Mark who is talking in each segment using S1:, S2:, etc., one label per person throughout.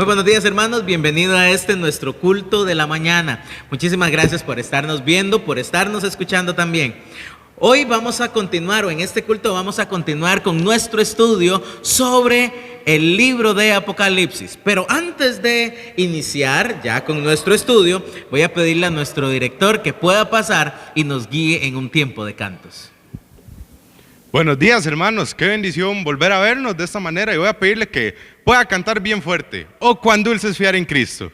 S1: buenos días, hermanos, bienvenido a nuestro culto de la mañana. Muchísimas gracias por estarnos viendo, por estarnos escuchando también. Hoy vamos a continuar, o en este culto vamos a continuar con nuestro estudio sobre el libro de Apocalipsis. Pero antes de iniciar ya con nuestro estudio, voy a pedirle a nuestro director que pueda pasar y nos guíe en un tiempo de cantos.
S2: Buenos días, hermanos, qué bendición volver a vernos de esta manera, y voy a pedirle que pueda cantar bien fuerte: "Oh, cuán dulce es fiar en Cristo".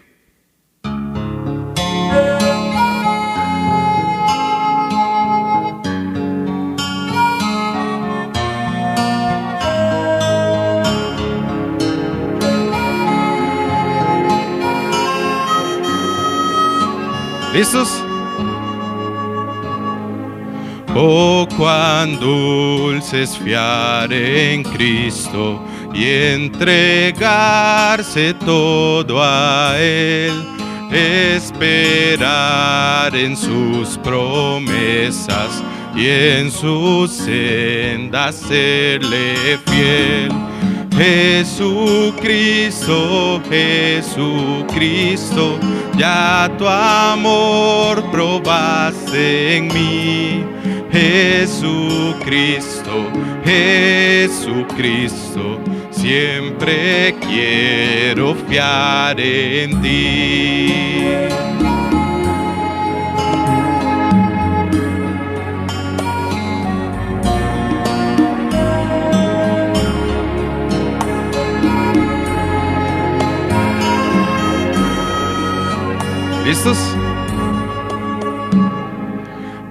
S2: ¿Listos? Oh, cuán dulce es fiar en Cristo y entregarse todo a Él, esperar en sus promesas y en sus sendas serle fiel. Jesucristo, Jesucristo, ya tu amor probaste en mí. Jesucristo, Jesucristo, siempre quiero fiar en ti. ¿Listos?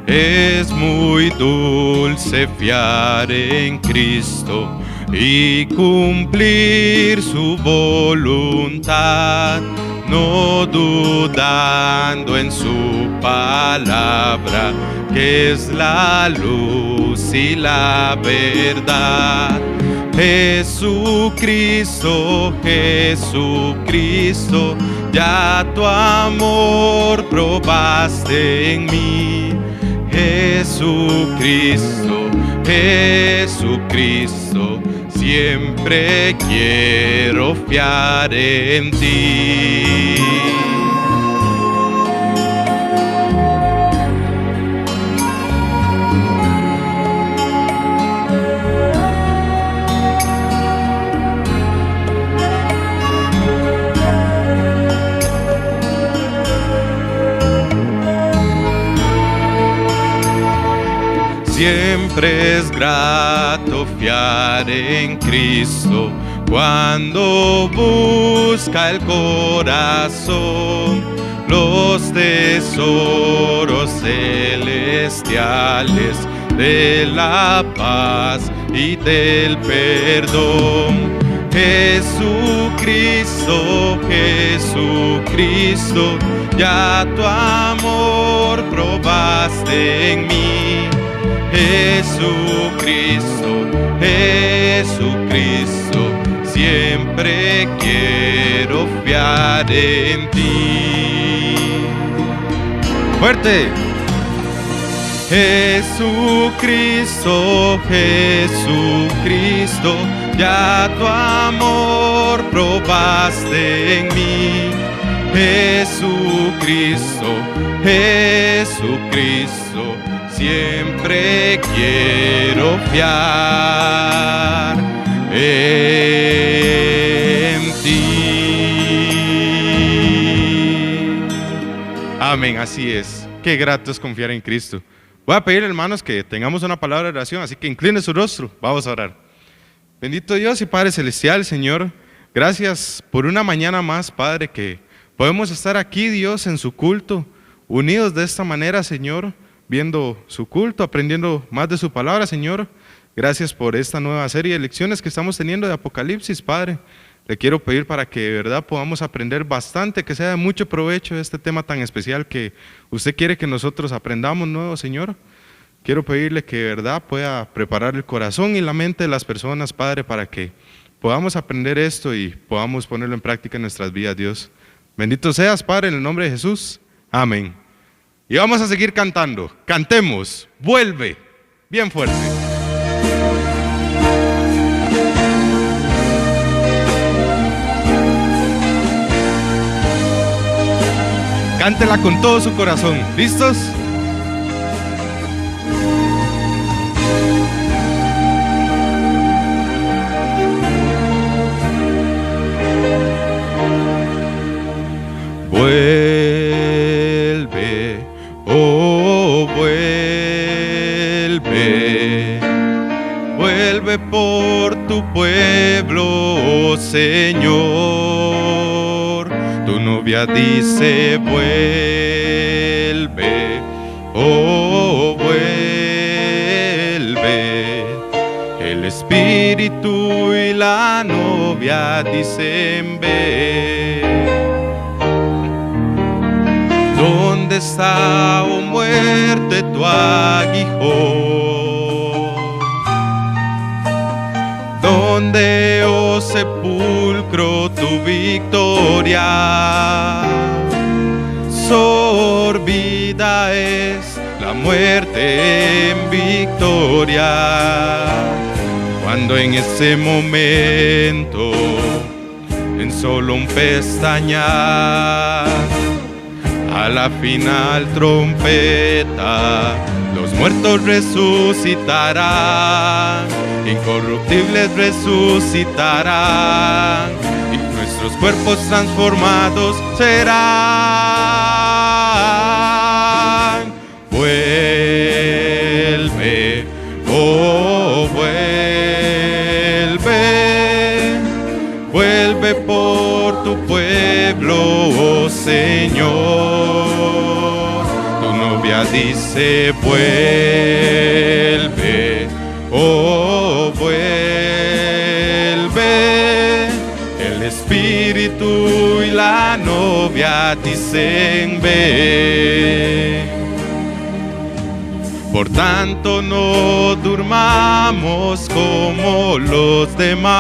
S2: Es muy dulce fiar en Cristo y cumplir su voluntad, no dudando en su palabra, que es la luz y la verdad. Jesucristo, Jesucristo, ya tu amor probaste en mí. Jesucristo, Jesucristo, siempre quiero fiar en ti. Siempre es grato fiar en Cristo cuando busca el corazón los tesoros celestiales de la paz y del perdón. Jesucristo, Jesucristo, ya tu amor probaste en mí. Jesucristo, Jesucristo, siempre quiero fiar en ti. ¡Fuerte! Jesucristo, Jesucristo, ya tu amor probaste en mí. Jesucristo, Jesucristo, siempre quiero fiar en ti. Amén, así es. Qué grato es confiar en Cristo. Voy a pedir, hermanos, que tengamos una palabra de oración, así que incline su rostro. Vamos a orar. Bendito Dios y Padre Celestial, Señor, gracias por una mañana más, Padre, que podemos estar aquí, Dios, en su culto, unidos de esta manera, Señor, viendo su culto, aprendiendo más de su palabra, Señor. Gracias por esta nueva serie de lecciones que estamos teniendo de Apocalipsis, Padre. Le quiero pedir para que de verdad podamos aprender bastante, que sea de mucho provecho este tema tan especial que usted quiere que nosotros aprendamos nuevo, Señor. Quiero pedirle que de verdad pueda preparar el corazón y la mente de las personas, Padre, para que podamos aprender esto y podamos ponerlo en práctica en nuestras vidas, Dios. Bendito seas, Padre, en el nombre de Jesús. Amén. Y vamos a seguir cantando. Cantemos, vuelve, bien fuerte. cántela con todo su corazón. ¿Listos? Vuelve, oh vuelve, vuelve por tu pueblo, oh Señor. Tu novia dice vuelve, oh vuelve. El espíritu y la novia dicen ven. ¿Dónde está, oh muerte, tu aguijón? ¿Dónde, oh sepulcro, tu victoria? Sorbida es la muerte en victoria. Cuando en ese momento, en solo un pestañear, a la final trompeta, los muertos resucitarán, incorruptibles resucitarán, y nuestros cuerpos transformados serán. Vuelve, oh vuelve, vuelve por tu pueblo, oh Señor. Dice vuelve, oh vuelve. El espíritu y la novia dicen ven. Por tanto no durmamos como los demás,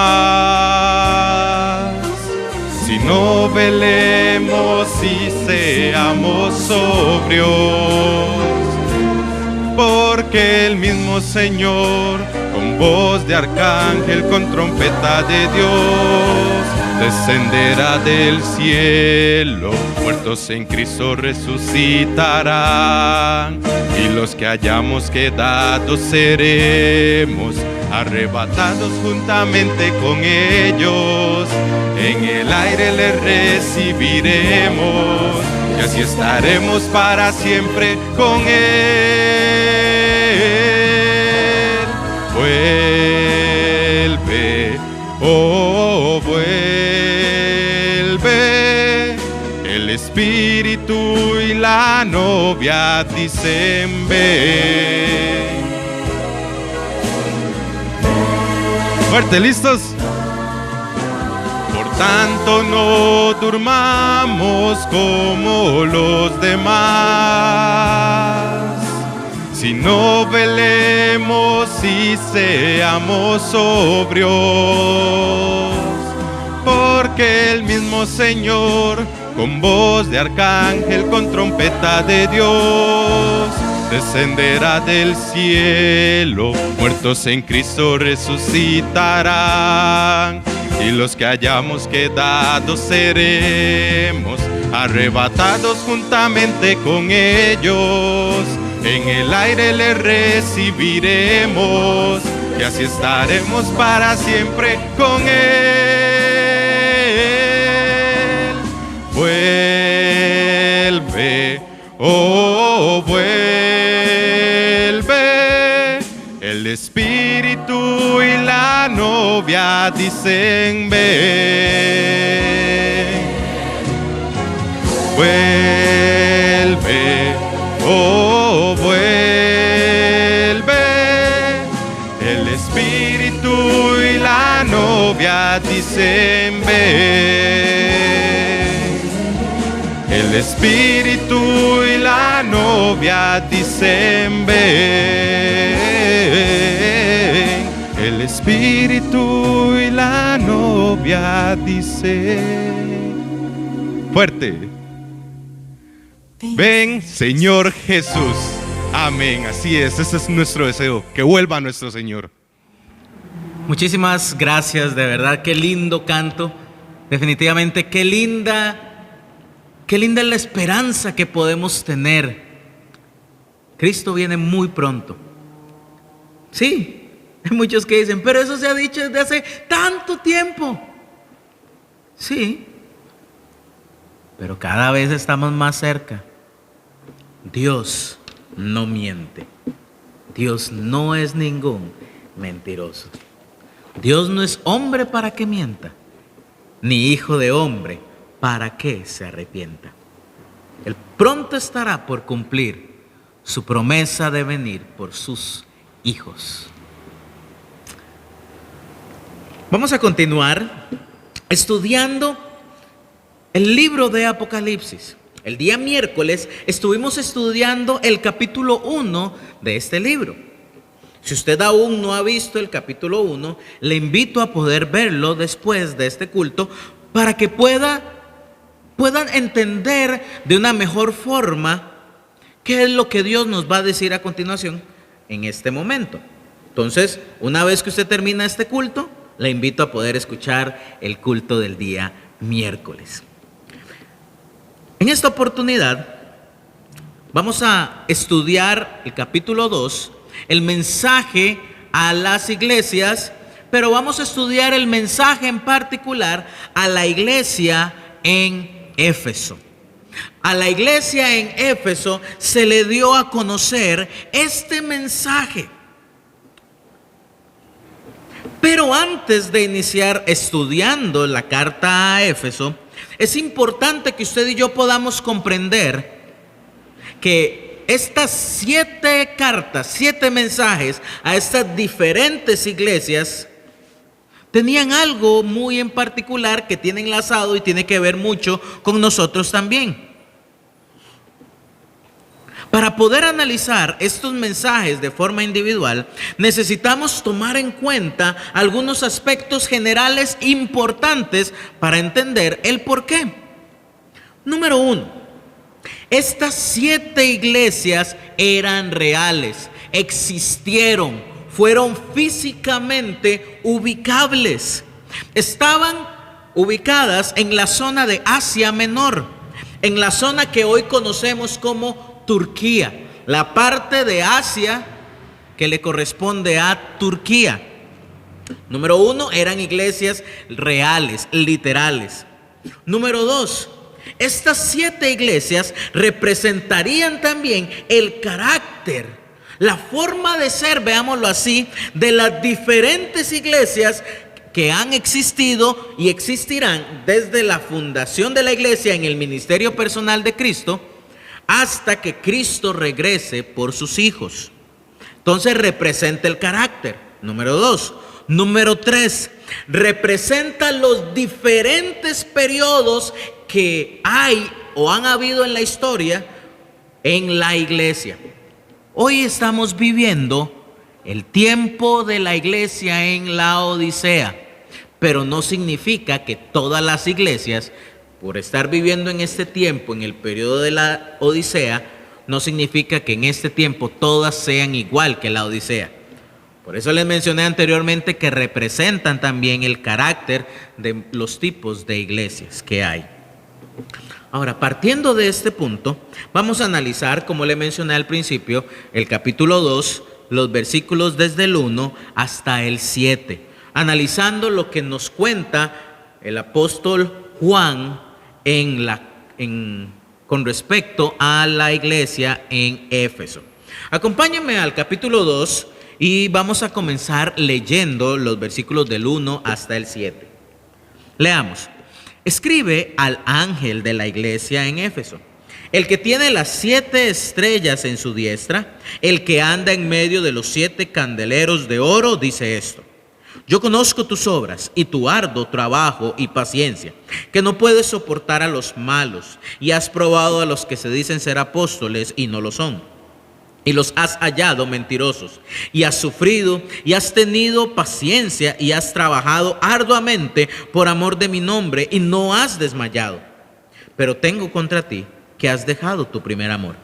S2: sino velemos y seamos sobrios, porque el mismo Señor, con voz de arcángel, con trompeta de Dios, descenderá del cielo. Muertos en Cristo resucitarán, y los que hayamos quedado seremos arrebatados juntamente con ellos. En el aire les recibiremos, y así estaremos para siempre con Él. Vuelve, oh vuelve. El espíritu y la novia dicen ven. Fuerte, ¿listos? Por tanto no durmamos como los demás, sino velemos y seamos sobrios, porque el mismo Señor, con voz de arcángel, con trompeta de Dios, descenderá del cielo. Muertos en Cristo resucitarán, y los que hayamos quedado seremos arrebatados juntamente con ellos. En el aire les recibiremos, y así estaremos para siempre con Él. Vuelve, oh vuelve. El espíritu y la novia dicen ven. Vuelve, oh vuelve. El espíritu y la novia dicen ven. El espíritu y la novia dicen ven. El espíritu y la novia dicen fuerte. Ven, Señor Jesús. Amén, así es, ese es nuestro deseo, que vuelva nuestro Señor.
S1: Muchísimas gracias, de verdad, qué lindo canto. Definitivamente, qué linda Qué linda es la esperanza que podemos tener. Cristo viene muy pronto. Sí, hay muchos que dicen, pero eso se ha dicho desde hace tanto tiempo. Sí, pero cada vez estamos más cerca. Dios no miente. Dios no es ningún mentiroso. Dios no es hombre para que mienta, ni hijo de hombre para que se arrepienta. Él pronto estará por cumplir su promesa de venir por sus hijos. Vamos a continuar estudiando el libro de Apocalipsis. El día miércoles estuvimos estudiando el capítulo 1 de este libro. Si usted aún no ha visto el capítulo 1, le invito a poder verlo después de este culto para que puedan entender de una mejor forma qué es lo que Dios nos va a decir a continuación en este momento. Entonces, una vez que usted termina este culto, le invito a poder escuchar el culto del día miércoles. En esta oportunidad vamos a estudiar el capítulo 2, el mensaje a las iglesias, pero vamos a estudiar el mensaje en particular a la iglesia en Éfeso. A la iglesia en Éfeso se le dio a conocer este mensaje. Pero antes de iniciar estudiando la carta a Éfeso, es importante que usted y yo podamos comprender que estas 7 cartas, 7 mensajes a estas diferentes iglesias tenían algo muy en particular que tiene enlazado y tiene que ver mucho con nosotros también. Para poder analizar estos mensajes de forma individual, necesitamos tomar en cuenta algunos aspectos generales importantes para entender el porqué. Número 1, estas 7 iglesias eran reales, existieron, fueron físicamente ubicables. Estaban ubicadas en la zona de Asia Menor, en la zona que hoy conocemos como Turquía, la parte de Asia que le corresponde a Turquía. Número 1, eran iglesias reales, literales. Número 2, estas 7 iglesias representarían también el carácter, la forma de ser, veámoslo así, de las diferentes iglesias que han existido y existirán desde la fundación de la iglesia en el ministerio personal de Cristo hasta que Cristo regrese por sus hijos. Entonces representa el carácter. Número 2. Número 3. Representa los diferentes periodos que hay o han habido en la historia en la iglesia. Hoy estamos viviendo el tiempo de la iglesia en la Odisea, pero no significa que todas las iglesias, por estar viviendo en este tiempo, en el periodo de la Odisea, no significa que en este tiempo todas sean igual que la Odisea. Por eso les mencioné anteriormente que representan también el carácter de los tipos de iglesias que hay. Ahora, partiendo de este punto, vamos a analizar, como le mencioné al principio, el capítulo 2, los versículos desde el 1 hasta el 7, analizando lo que nos cuenta el apóstol Juan con respecto a la iglesia en Éfeso. Acompáñenme al capítulo 2 y vamos a comenzar leyendo los versículos del 1 hasta el 7. Leamos. Escribe al ángel de la iglesia en Éfeso, el que tiene las 7 estrellas en su diestra, el que anda en medio de los 7 candeleros de oro, dice esto: yo conozco tus obras y tu arduo trabajo y paciencia, que no puedes soportar a los malos, y has probado a los que se dicen ser apóstoles y no lo son, y los has hallado mentirosos, y has sufrido y has tenido paciencia y has trabajado arduamente por amor de mi nombre y no has desmayado. Pero tengo contra ti que has dejado tu primer amor.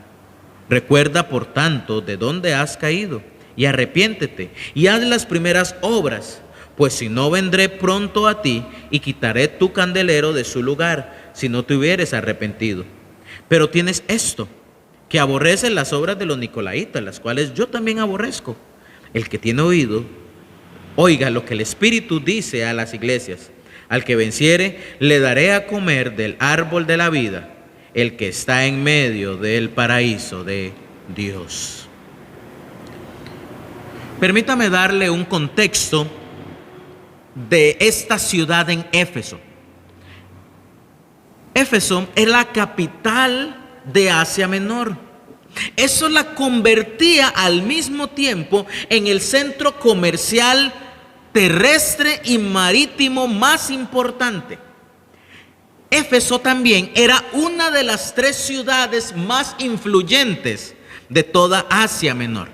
S1: Recuerda, por tanto, de dónde has caído y arrepiéntete y haz las primeras obras, pues si no, vendré pronto a ti y quitaré tu candelero de su lugar si no te hubieres arrepentido. Pero tienes esto, que aborreces las obras de los nicolaitas, las cuales yo también aborrezco. El que tiene oído, oiga lo que el Espíritu dice a las iglesias. Al que venciere, le daré a comer del árbol de la vida, el que está en medio del paraíso de Dios. Permítame darle un contexto de esta ciudad en Éfeso. Éfeso es la capital de Asia Menor. Eso la convertía al mismo tiempo en el centro comercial terrestre y marítimo más importante. Éfeso también era una de las 3 ciudades más influyentes de toda Asia Menor,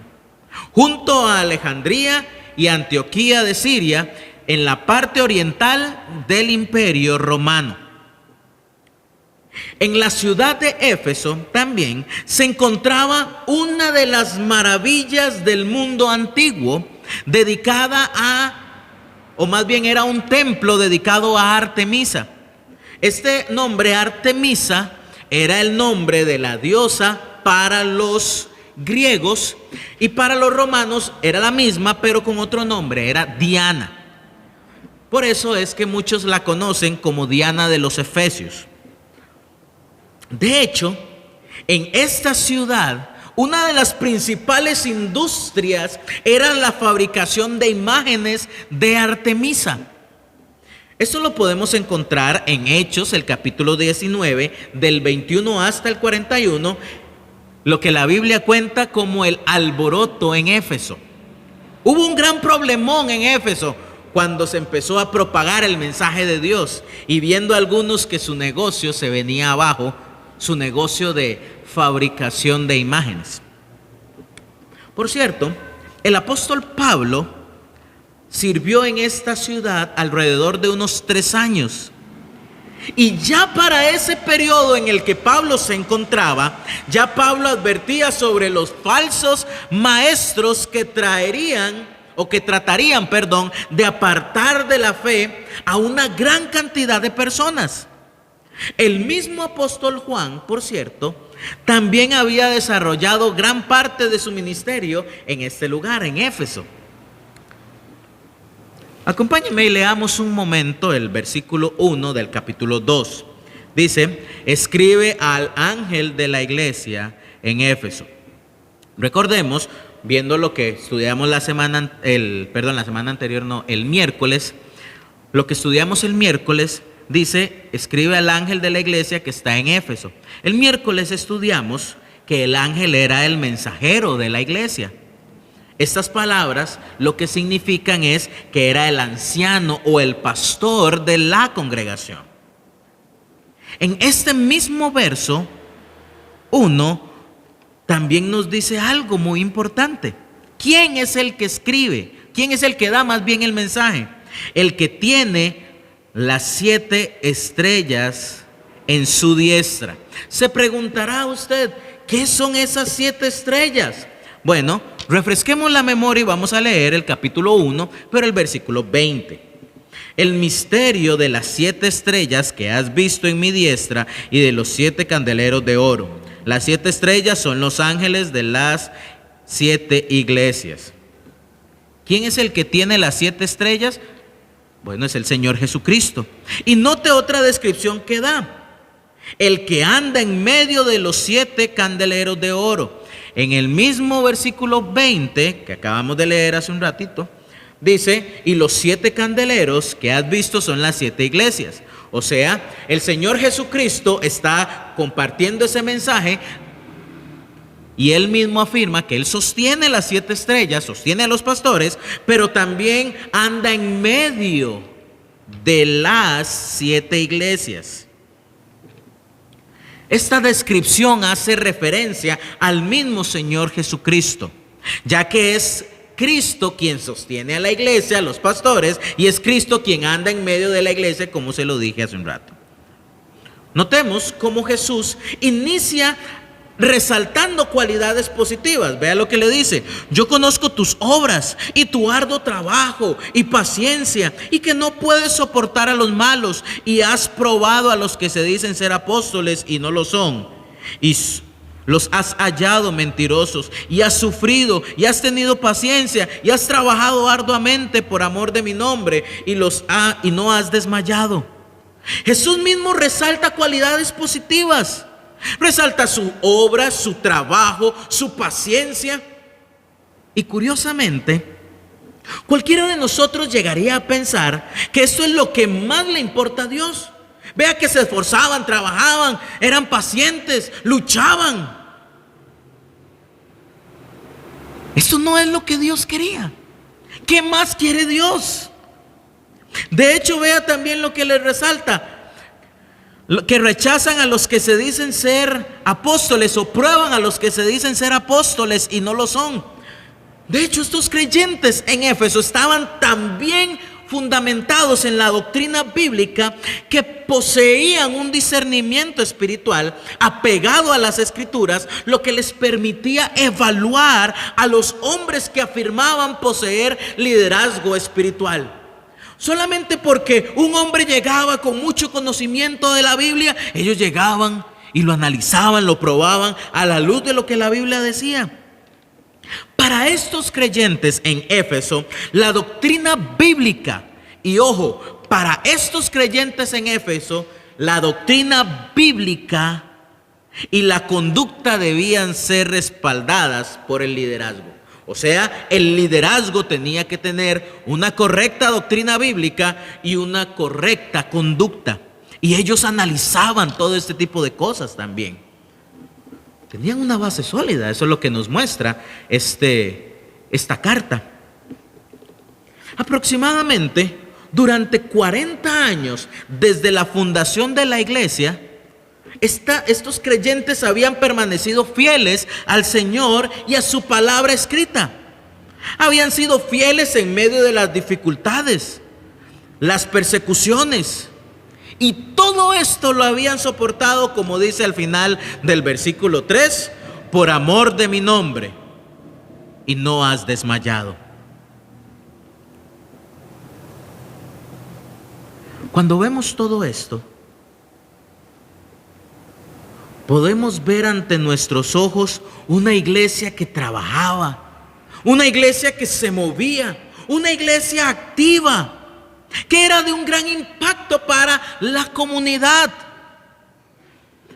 S1: junto a Alejandría y Antioquía de Siria, en la parte oriental del Imperio Romano. En la ciudad de Éfeso también se encontraba una de las maravillas del mundo antiguo, dedicada o más bien era un templo dedicado a Artemisa. Este nombre, Artemisa, era el nombre de la diosa para los griegos, y para los romanos era la misma, pero con otro nombre, era Diana. Por eso es que muchos la conocen como Diana de los Efesios. De hecho, en esta ciudad, una de las principales industrias era la fabricación de imágenes de Artemisa. Esto lo podemos encontrar en Hechos, el capítulo 19, del 21 hasta el 41, lo que la Biblia cuenta como el alboroto en Éfeso. Hubo un gran problemón en Éfeso cuando se empezó a propagar el mensaje de Dios, y viendo algunos que su negocio se venía abajo, su negocio de fabricación de imágenes. Por cierto, el apóstol Pablo sirvió en esta ciudad alrededor de unos 3 años. Y ya para ese periodo en el que Pablo se encontraba, ya Pablo advertía sobre los falsos maestros que tratarían de apartar de la fe a una gran cantidad de personas. El mismo apóstol Juan, por cierto, también había desarrollado gran parte de su ministerio en este lugar, en Éfeso. Acompáñenme y leamos un momento el versículo 1 del capítulo 2. Dice: escribe al ángel de la iglesia en Éfeso. Recordemos, viendo lo que estudiamos el miércoles, lo que estudiamos el miércoles, dice: escribe al ángel de la iglesia que está en Éfeso. El miércoles estudiamos que el ángel era el mensajero de la iglesia. Estas palabras lo que significan es que era el anciano o el pastor de la congregación. En este mismo verso 1 también nos dice algo muy importante. ¿Quién es el que escribe? ¿Quién es el que da más bien el mensaje? El que tiene las 7 estrellas en su diestra. Se preguntará usted, ¿qué son esas 7 estrellas? Bueno, refresquemos la memoria y vamos a leer el capítulo 1, pero el versículo 20. El misterio de las 7 estrellas que has visto en mi diestra y de los 7 candeleros de oro. Las 7 estrellas son los ángeles de las 7 iglesias. ¿Quién es el que tiene las 7 estrellas? Bueno, es el Señor Jesucristo. Y note otra descripción que da: el que anda en medio de los 7 candeleros de oro. En el mismo versículo 20 que acabamos de leer hace un ratito, dice: y los 7 candeleros que has visto son las 7 iglesias. O sea, el Señor Jesucristo está compartiendo ese mensaje, y Él mismo afirma que Él sostiene las 7 estrellas, sostiene a los pastores, pero también anda en medio de las 7 iglesias. Esta descripción hace referencia al mismo Señor Jesucristo, ya que es Cristo quien sostiene a la iglesia, a los pastores, y es Cristo quien anda en medio de la iglesia, como se lo dije hace un rato. Notemos cómo Jesús inicia resaltando cualidades positivas. Vea lo que le dice: yo conozco tus obras y tu arduo trabajo y paciencia, y que no puedes soportar a los malos, y has probado a los que se dicen ser apóstoles y no lo son, y los has hallado mentirosos, y has sufrido y has tenido paciencia y has trabajado arduamente por amor de mi nombre, y no has desmayado. Jesús mismo resalta cualidades positivas. Resalta su obra, su trabajo, su paciencia. Y curiosamente, cualquiera de nosotros llegaría a pensar que esto es lo que más le importa a Dios. Vea que se esforzaban, trabajaban, eran pacientes, luchaban. Esto no es lo que Dios quería. ¿Qué más quiere Dios? De hecho, vea también lo que le resalta: que rechazan a los que se dicen ser apóstoles, o prueban a los que se dicen ser apóstoles y no lo son. De hecho, estos creyentes en Éfeso estaban tan bien fundamentados en la doctrina bíblica que poseían un discernimiento espiritual apegado a las escrituras, lo que les permitía evaluar a los hombres que afirmaban poseer liderazgo espiritual. Solamente porque un hombre llegaba con mucho conocimiento de la Biblia, ellos llegaban y lo analizaban, lo probaban a la luz de lo que la Biblia decía. Para estos creyentes en Éfeso, la doctrina bíblica, y ojo, para estos creyentes en Éfeso, la doctrina bíblica y la conducta debían ser respaldadas por el liderazgo. O sea, el liderazgo tenía que tener una correcta doctrina bíblica y una correcta conducta. Y ellos analizaban todo este tipo de cosas también. Tenían una base sólida. Eso es lo que nos muestra esta carta. Aproximadamente durante 40 años desde la fundación de la iglesia, estos creyentes habían permanecido fieles al Señor y a su palabra escrita. Habían sido fieles en medio de las dificultades, las persecuciones, y todo esto lo habían soportado, como dice al final del versículo 3, por amor de mi nombre, y no has desmayado. Cuando vemos todo esto, podemos ver ante nuestros ojos una iglesia que trabajaba, una iglesia que se movía, una iglesia activa, que era de un gran impacto para la comunidad.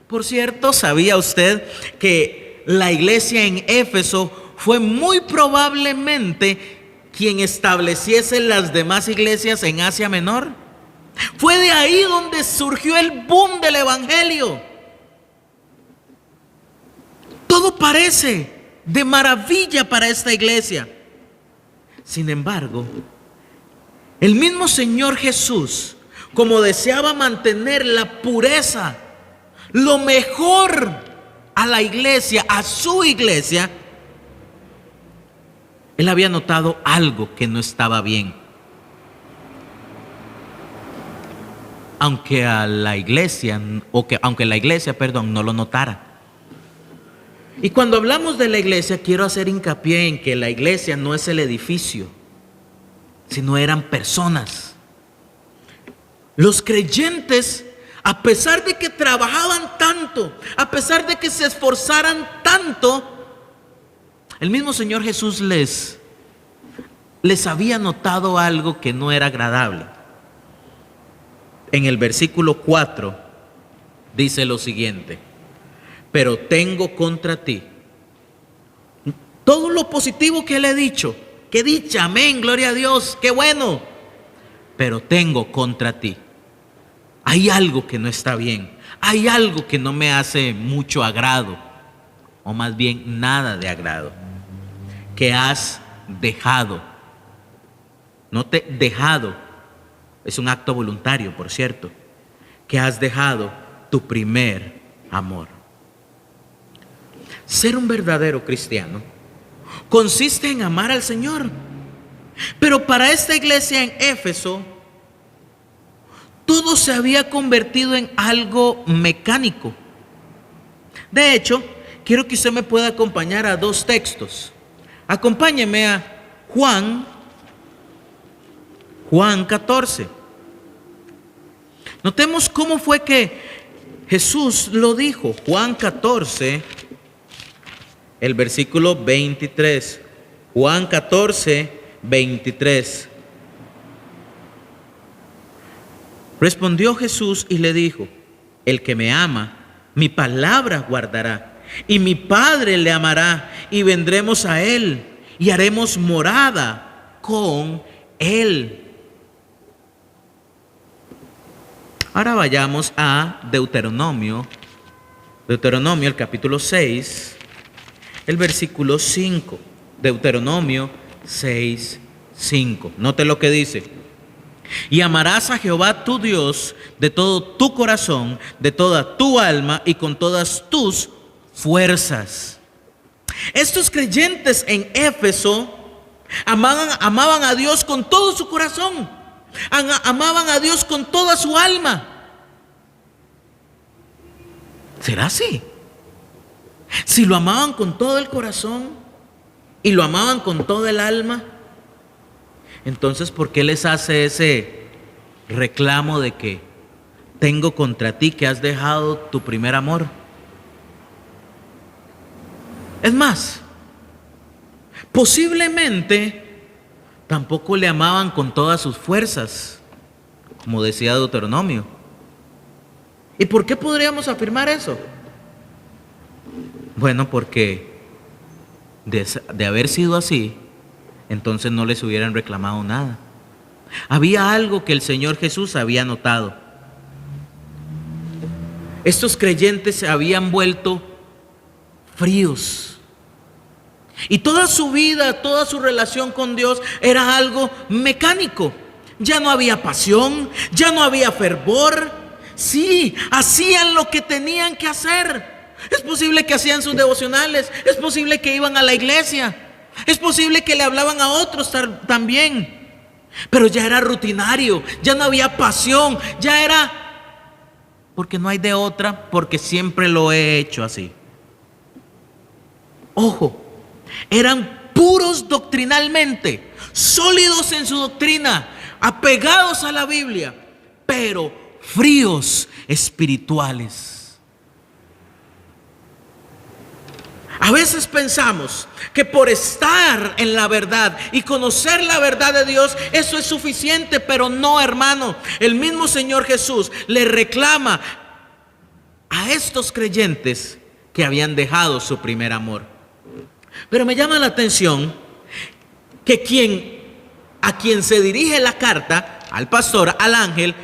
S1: Por cierto, ¿sabía usted que la iglesia en Éfeso fue muy probablemente quien estableciese las demás iglesias en Asia Menor? Fue de ahí donde surgió el boom del evangelio. Todo parece de maravilla para esta iglesia. Sin embargo, el mismo Señor Jesús, como deseaba mantener la pureza, lo mejor a la iglesia, a su iglesia, Él había notado algo que no estaba bien. Aunque la iglesia no lo notara. Y cuando hablamos de la iglesia, quiero hacer hincapié en que la iglesia no es el edificio, sino eran personas. Los creyentes, a pesar de que trabajaban tanto, a pesar de que se esforzaran tanto, el mismo Señor Jesús les había notado algo que no era agradable. En el versículo 4 dice lo siguiente: pero tengo contra ti todo lo positivo que le he dicho. ¡Qué dicha! Amén, gloria a Dios, qué bueno. Pero tengo contra ti, hay algo que no está bien, hay algo que no me hace mucho agrado, o más bien nada de agrado, que has dejado. Note, dejado es un acto voluntario, por cierto, que has dejado tu primer amor. Ser un verdadero cristiano consiste en amar al Señor. Pero para esta iglesia en Éfeso, todo se había convertido en algo mecánico. De hecho, quiero que usted me pueda acompañar a dos textos. Acompáñeme a Juan 14. Notemos cómo fue que Jesús lo dijo. Juan 14, el versículo 23. Juan 14, 23. Respondió Jesús y le dijo: el que me ama, mi palabra guardará, y mi Padre le amará, y vendremos a él, y haremos morada con él. Ahora vayamos a Deuteronomio, el capítulo 6, el versículo 5. Deuteronomio 6, 5. Note lo que dice: y amarás a Jehová tu Dios de todo tu corazón, de toda tu alma y con todas tus fuerzas. Estos creyentes en Éfeso amaban a Dios con todo su corazón. Amaban a Dios con toda su alma. ¿Será así? Si lo amaban con todo el corazón y lo amaban con todo el alma, entonces ¿por qué les hace ese reclamo de que tengo contra ti que has dejado tu primer amor? Es más, posiblemente tampoco le amaban con todas sus fuerzas, como decía Deuteronomio. ¿Y por qué podríamos afirmar eso? Bueno, porque de haber sido así, entonces no les hubieran reclamado nada. Había algo que el Señor Jesús había notado. Estos creyentes se habían vuelto fríos. Y toda su vida, toda su relación con Dios era algo mecánico. Ya no había pasión, ya no había fervor. Sí, hacían lo que tenían que hacer. Es posible que hacían sus devocionales, es posible que iban a la iglesia, es posible que le hablaban a otros también. Pero ya era rutinario, ya no había pasión, ya era porque no hay de otra, porque siempre lo he hecho así. Ojo. Eran puros doctrinalmente, sólidos en su doctrina, apegados a la Biblia, pero fríos espirituales. A veces pensamos que por estar en la verdad y conocer la verdad de Dios, eso es suficiente, pero no, hermano. El mismo Señor Jesús le reclama a estos creyentes que habían dejado su primer amor. Pero me llama la atención que a quien se dirige la carta, al pastor, al ángel,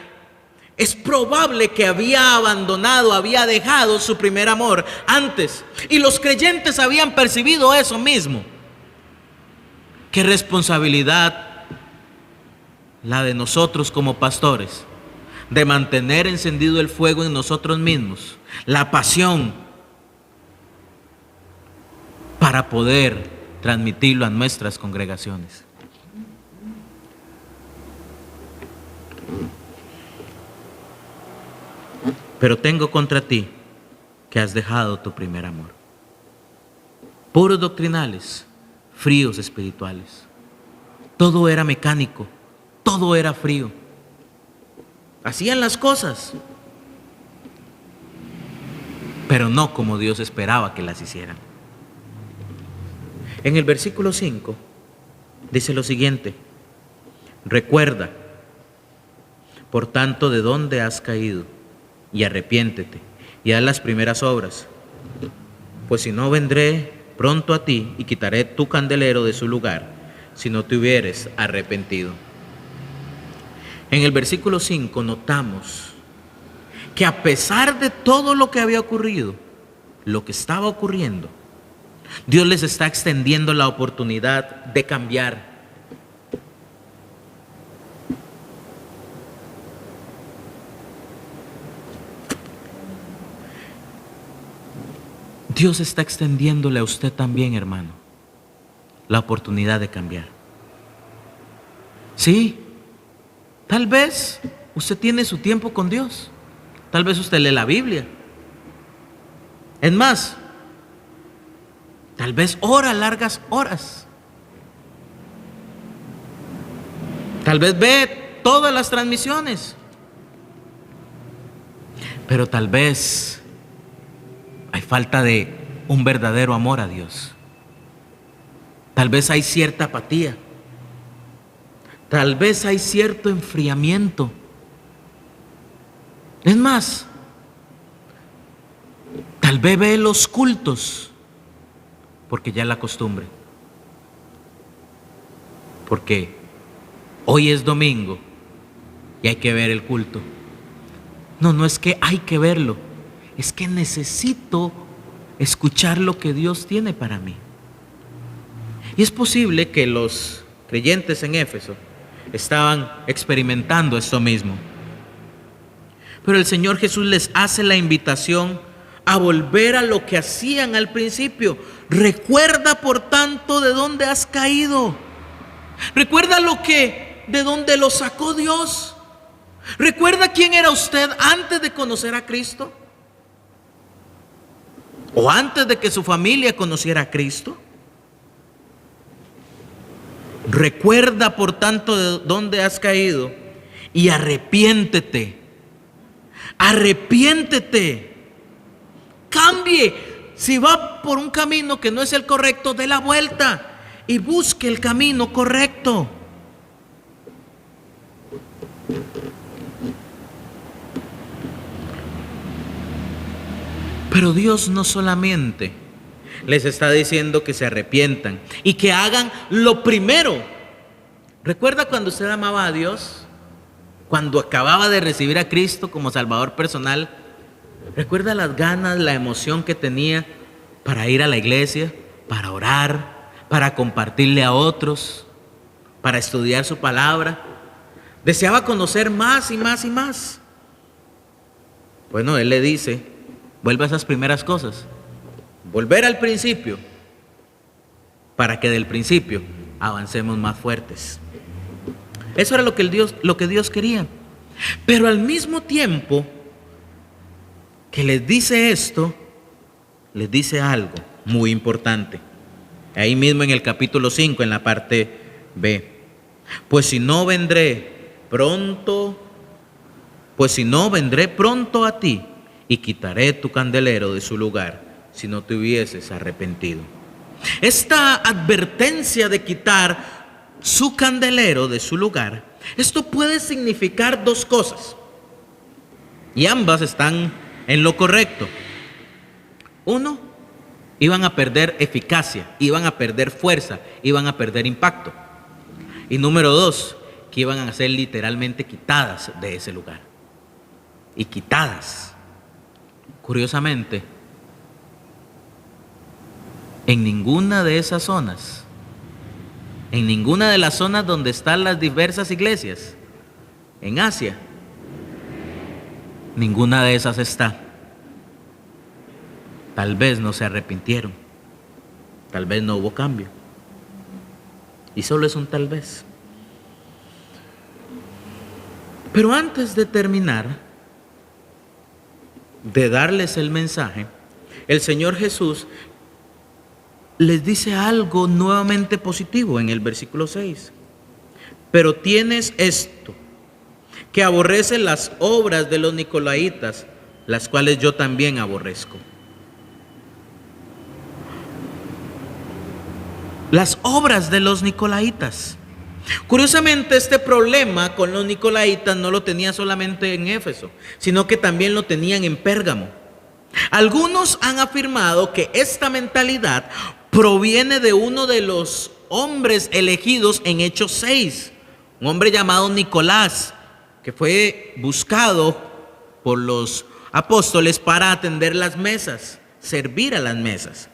S1: es probable que había abandonado, había dejado su primer amor antes. Y los creyentes habían percibido eso mismo. ¿Qué responsabilidad la de nosotros como pastores? De mantener encendido el fuego en nosotros mismos, la pasión, para poder transmitirlo a nuestras congregaciones. Pero tengo contra ti que has dejado tu primer amor. Puros doctrinales, fríos espirituales. Todo era mecánico, todo era frío. Hacían las cosas, pero no como Dios esperaba que las hicieran. En el versículo 5 dice lo siguiente: recuerda, por tanto, de dónde has caído, y arrepiéntete, y haz las primeras obras, pues si no, vendré pronto a ti y quitaré tu candelero de su lugar, si no te hubieres arrepentido. En el versículo 5 notamos que a pesar de todo lo que había ocurrido, lo que estaba ocurriendo, Dios les está extendiendo la oportunidad de cambiar. Dios está extendiéndole a usted también, hermano, la oportunidad de cambiar. Sí, tal vez usted tiene su tiempo con Dios. Tal vez usted lee la Biblia. Es más, Tal vez ora largas horas. Tal vez ve todas las transmisiones. Pero tal vez hay falta de un verdadero amor a Dios. Tal vez hay cierta apatía. Tal vez hay cierto enfriamiento. Es más, tal vez ve los cultos porque ya es la costumbre. Porque hoy es domingo y hay que ver el culto. No es que hay que verlo, es que necesito escuchar lo que Dios tiene para mí. Y es posible que los creyentes en Éfeso estaban experimentando esto mismo. Pero el Señor Jesús les hace la invitación a volver a lo que hacían al principio. Recuerda, por tanto, de dónde has caído. Recuerda de dónde lo sacó Dios. ¿Recuerda quién era usted antes de conocer a Cristo? ¿O antes de que su familia conociera a Cristo? Recuerda, por tanto, de dónde has caído y arrepiéntete. Arrepiéntete. Cambie. Si va por un camino que no es el correcto, dé la vuelta y busque el camino correcto. Pero Dios no solamente les está diciendo que se arrepientan y que hagan lo primero. ¿Recuerda cuando usted amaba a Dios? Cuando acababa de recibir a Cristo como Salvador personal. ¿Recuerda las ganas, la emoción que tenía para ir a la iglesia, para orar, para compartirle a otros, para estudiar su palabra? Deseaba conocer más y más y más. Bueno, Él le dice: vuelve a esas primeras cosas. Volver al principio, para que del principio avancemos más fuertes. Eso era lo que Dios quería. Pero al mismo tiempo que les dice esto, les dice algo muy importante. Ahí mismo en el capítulo 5, en la parte B. Pues si no vendré pronto a ti y quitaré tu candelero de su lugar, si no te hubieses arrepentido. Esta advertencia de quitar su candelero de su lugar, esto puede significar dos cosas, y ambas están en lo correcto. Uno, iban a perder eficacia, iban a perder fuerza, iban a perder impacto. Y número dos, que iban a ser literalmente quitadas de ese lugar. Y quitadas. Curiosamente, en ninguna de esas zonas, en ninguna de las zonas donde están las diversas iglesias, en Asia, ninguna de esas está. Tal vez no se arrepintieron, tal vez no hubo cambio. Y solo es un tal vez. Pero antes de terminar de darles el mensaje, el Señor Jesús les dice algo nuevamente positivo en el versículo 6. Pero tienes esto, que aborrece las obras de los nicolaitas, las cuales yo también aborrezco. Las obras de los nicolaitas. Curiosamente, este problema con los nicolaitas no lo tenía solamente en Éfeso, sino que también lo tenían en Pérgamo. Algunos han afirmado que esta mentalidad proviene de uno de los hombres elegidos en Hechos 6, un hombre llamado Nicolás, que fue buscado por los apóstoles para atender las mesas, servir a las mesas.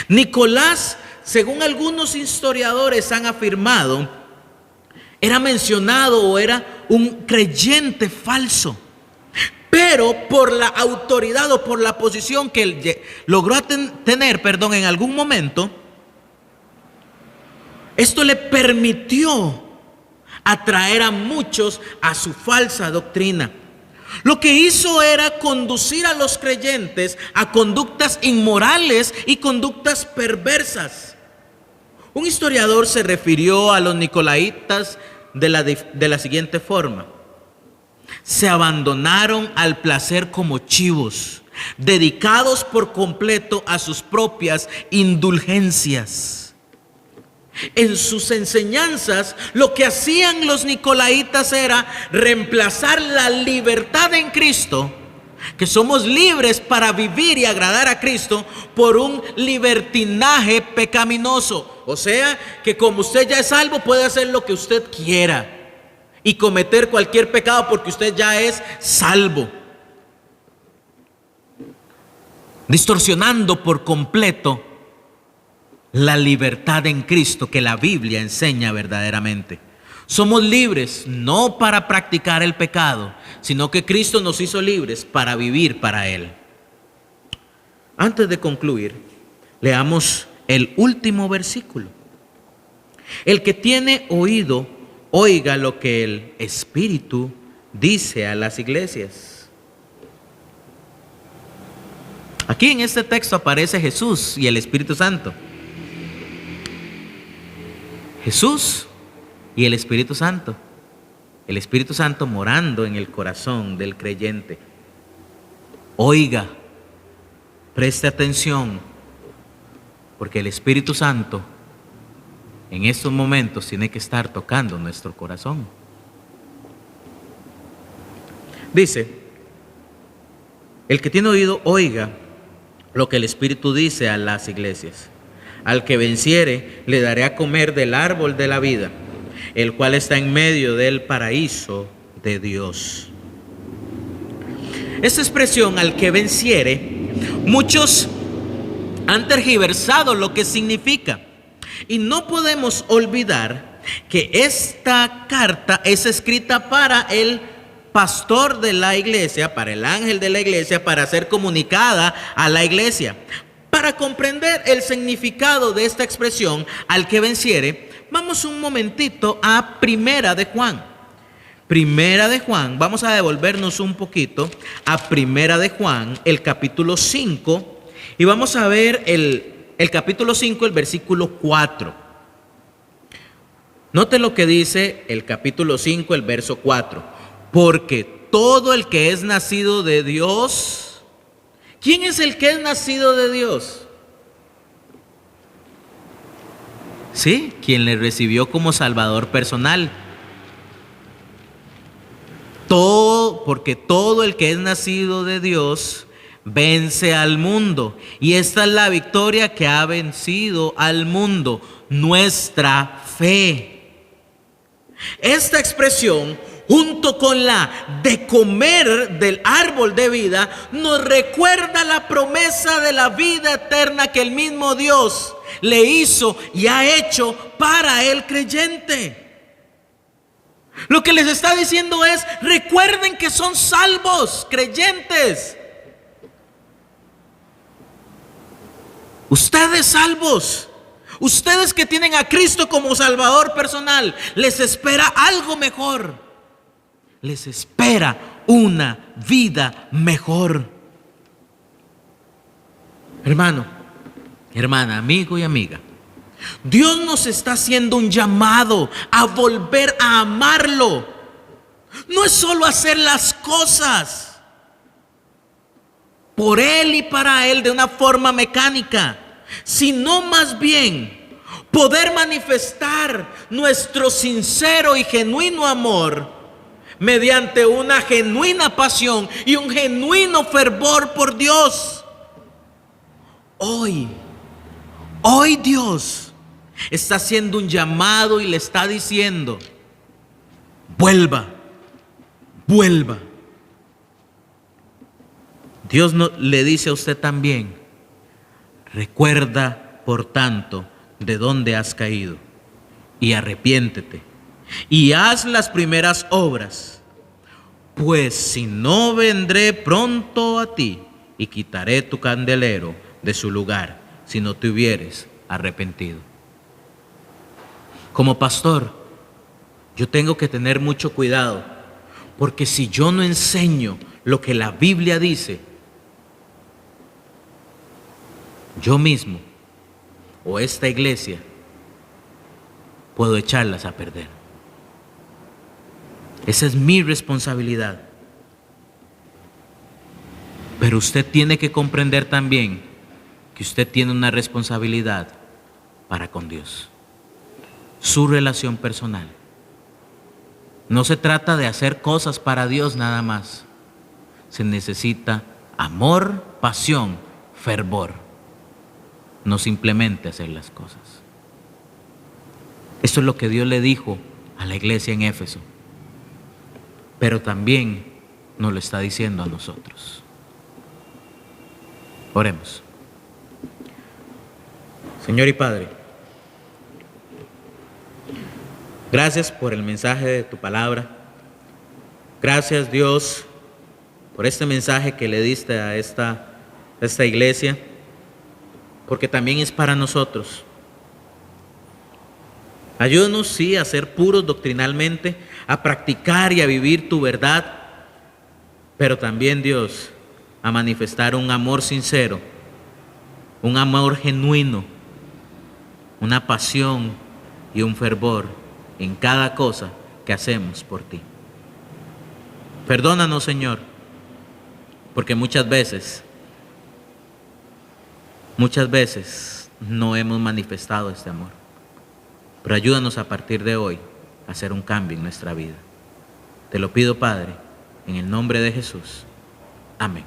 S1: Nicolás, según algunos historiadores han afirmado, era mencionado o era un creyente falso. Pero por la autoridad o por la posición que él logró tener en algún momento, esto le permitió atraer a muchos a su falsa doctrina. Lo que hizo era conducir a los creyentes a conductas inmorales y conductas perversas. Un historiador se refirió a los nicolaitas de la siguiente forma: se abandonaron al placer como chivos, dedicados por completo a sus propias indulgencias. En sus enseñanzas, lo que hacían los nicolaitas era reemplazar la libertad en Cristo, que somos libres para vivir y agradar a Cristo, por un libertinaje pecaminoso. O sea, que como usted ya es salvo, puede hacer lo que usted quiera y cometer cualquier pecado porque usted ya es salvo, distorsionando por completo la libertad en Cristo que la Biblia enseña verdaderamente. Somos libres no para practicar el pecado, sino que Cristo nos hizo libres para vivir para Él. Antes de concluir, leamos el último versículo. El que tiene oído, oiga lo que el Espíritu dice a las iglesias. Aquí en este texto aparece Jesús y el Espíritu Santo. Jesús y el Espíritu Santo. El Espíritu Santo morando en el corazón del creyente. Oiga, preste atención, porque el Espíritu Santo en estos momentos tiene que estar tocando nuestro corazón. Dice: el que tiene oído, oiga lo que el Espíritu dice a las iglesias. Al que venciere, le daré a comer del árbol de la vida, el cual está en medio del paraíso de Dios. Esta expresión, al que venciere, muchos han tergiversado lo que significa. Y no podemos olvidar que esta carta es escrita para el pastor de la iglesia, para el ángel de la iglesia, para ser comunicada a la iglesia. Para comprender el significado de esta expresión, al que venciere, vamos un momentito a Primera de Juan. Primera de Juan, vamos a devolvernos un poquito a Primera de Juan, el capítulo 5, y vamos a ver el capítulo 5, el versículo 4. Note lo que dice el capítulo 5, el verso 4. Porque todo el que es nacido de Dios... ¿Quién es el que es nacido de Dios? Sí, quien le recibió como Salvador personal. Porque todo el que es nacido de Dios vence al mundo. Y esta es la victoria que ha vencido al mundo: nuestra fe. Esta expresión, junto con la de comer del árbol de vida, nos recuerda la promesa de la vida eterna que el mismo Dios le hizo y ha hecho para el creyente. Lo que les está diciendo es: recuerden que son salvos, creyentes. Ustedes salvos, ustedes que tienen a Cristo como Salvador personal, les espera algo mejor. Les espera una vida mejor. Hermano, hermana, amigo y amiga, Dios nos está haciendo un llamado a volver a amarlo. No es solo hacer las cosas por Él y para Él de una forma mecánica, sino más bien poder manifestar nuestro sincero y genuino amor mediante una genuina pasión y un genuino fervor por Dios. Hoy Dios está haciendo un llamado y le está diciendo: vuelva. Dios le dice a usted también: recuerda, por tanto, de dónde has caído y arrepiéntete y haz las primeras obras, pues si no, vendré pronto a ti y quitaré tu candelero de su lugar si no te hubieres arrepentido. Como pastor, yo tengo que tener mucho cuidado, Porque si yo no enseño lo que la Biblia dice, yo mismo o esta iglesia puedo echarlas a perder. Esa es mi responsabilidad. Pero usted tiene que comprender también que usted tiene una responsabilidad para con Dios. Su relación personal. No se trata de hacer cosas para Dios nada más. Se necesita amor, pasión, fervor. No simplemente hacer las cosas. Esto es lo que Dios le dijo a la iglesia en Éfeso. Pero también nos lo está diciendo a nosotros. Oremos. Señor y Padre, gracias por el mensaje de tu palabra. Gracias, Dios, por este mensaje que le diste a esta iglesia, porque también es para nosotros. Ayúdanos, sí, a ser puros doctrinalmente, a practicar y a vivir tu verdad, pero también, Dios, a manifestar un amor sincero, un amor genuino, una pasión y un fervor en cada cosa que hacemos por ti. Perdónanos, Señor, porque muchas veces no hemos manifestado este amor. Pero ayúdanos a partir de hoy a hacer un cambio en nuestra vida. Te lo pido, Padre, en el nombre de Jesús. Amén.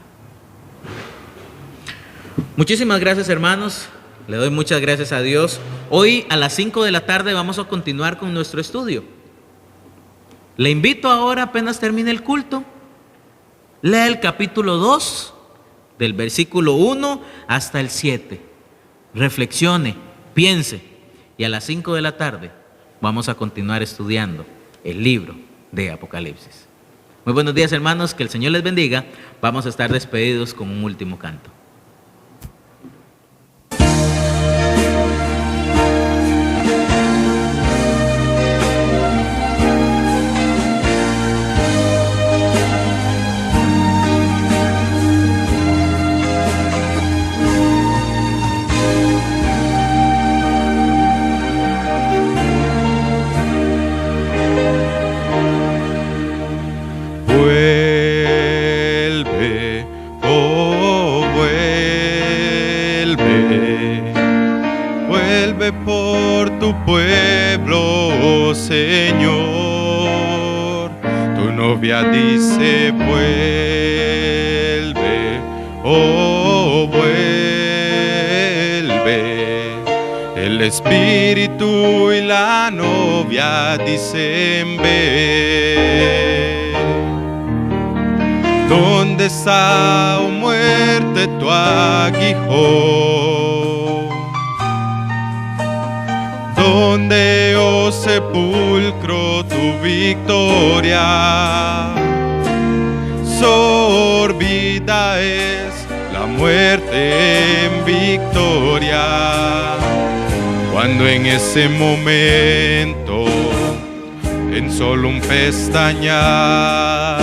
S1: Muchísimas gracias, hermanos. Le doy muchas gracias a Dios. Hoy a las 5 de la tarde vamos a continuar con nuestro estudio. Le invito ahora, apenas termine el culto, lea el capítulo 2, del versículo 1 hasta el 7. Reflexione, piense, y a las 5 de la tarde vamos a continuar estudiando el libro de Apocalipsis. Muy buenos días, hermanos, que el Señor les bendiga. Vamos a estar despedidos con un último canto.
S2: Vuelve por tu pueblo, Señor. Tu novia dice, vuelve, oh, vuelve. El Espíritu y la novia dicen, ven. ¿Dónde está, oh muerte, tu aguijón? ¿Dónde, oh sepulcro, tu victoria? Sorbida es la muerte en victoria. Cuando en ese momento, en solo un pestañear,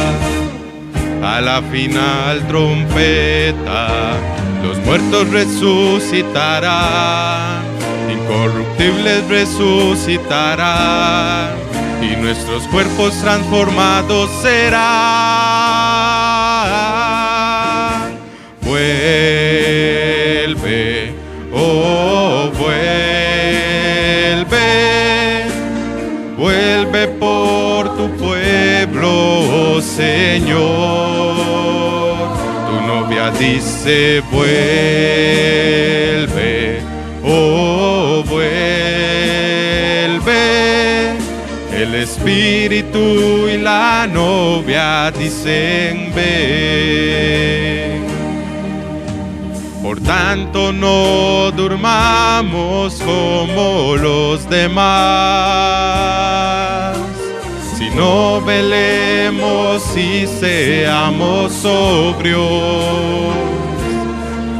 S2: a la final trompeta, los muertos resucitarán, incorruptibles resucitarán, y nuestros cuerpos transformados serán. Vuelve, oh, vuelve, vuelve por tu pueblo, Señor. Tu novia dice, vuelve, oh, vuelve. El Espíritu y la novia dicen, ven. Por tanto no durmamos como los demás, sino velemos y seamos sobrios,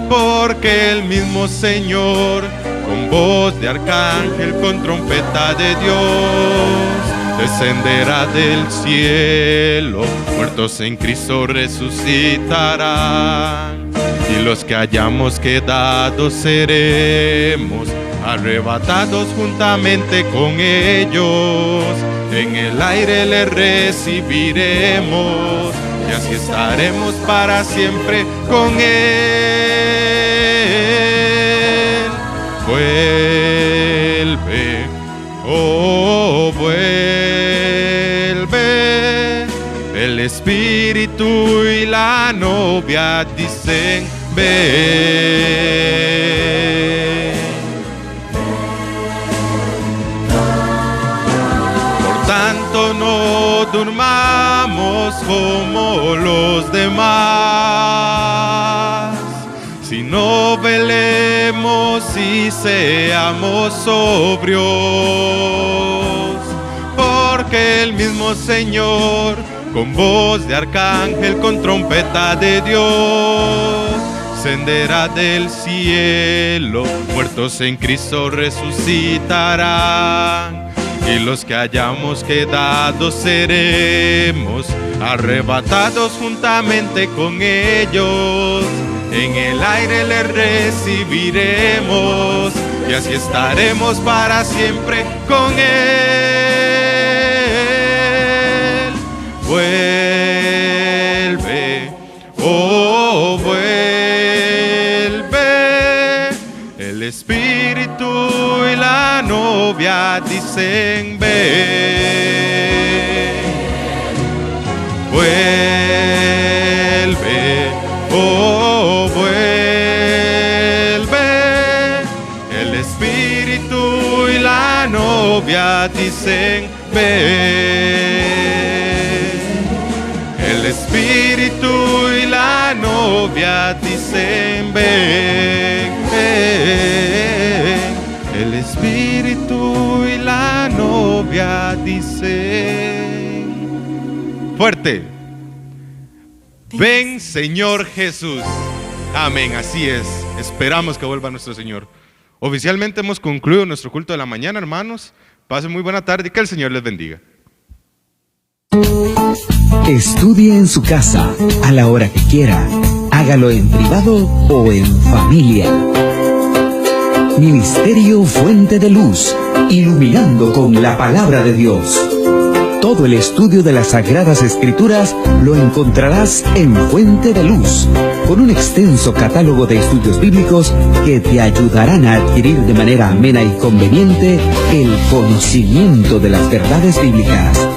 S2: porque el mismo Señor, con voz de arcángel, con trompeta de Dios, descenderá del cielo, muertos en Cristo resucitarán, y los que hayamos quedado seremos arrebatados juntamente con ellos, en el aire le recibiremos, y así estaremos para siempre con Él. Vuelve, oh vuelve, el Espíritu y la novia dicen ven. Por tanto no durmamos como los demás, sino velemos y seamos sobrios, porque el mismo Señor, con voz de arcángel, con trompeta de Dios, descenderá del cielo, muertos en Cristo resucitarán, y los que hayamos quedado seremos arrebatados juntamente con ellos, en el aire le recibiremos, y así estaremos para siempre con Él. Vuelve, oh vuelve, el Espíritu y la novia dicen ven. Vuelve, oh vuelve, el Espíritu y la novia dicen ven. El Espíritu y la novia dicen ven, ven. El Espíritu y la novia dicen fuerte: ven, Señor Jesús. Amén, así es. Esperamos que vuelva nuestro Señor. Oficialmente hemos concluido nuestro culto de la mañana, hermanos. Pasen muy buena tarde y que el Señor les bendiga.
S3: Estudie en su casa, a la hora que quiera. Hágalo en privado o en familia. Ministerio Fuente de Luz, iluminando con la palabra de Dios. Todo el estudio de las Sagradas Escrituras lo encontrarás en Fuente de Luz, con un extenso catálogo de estudios bíblicos que te ayudarán a adquirir de manera amena y conveniente el conocimiento de las verdades bíblicas.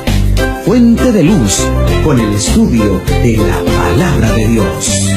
S3: Fuente de Luz, con el estudio de la palabra de Dios.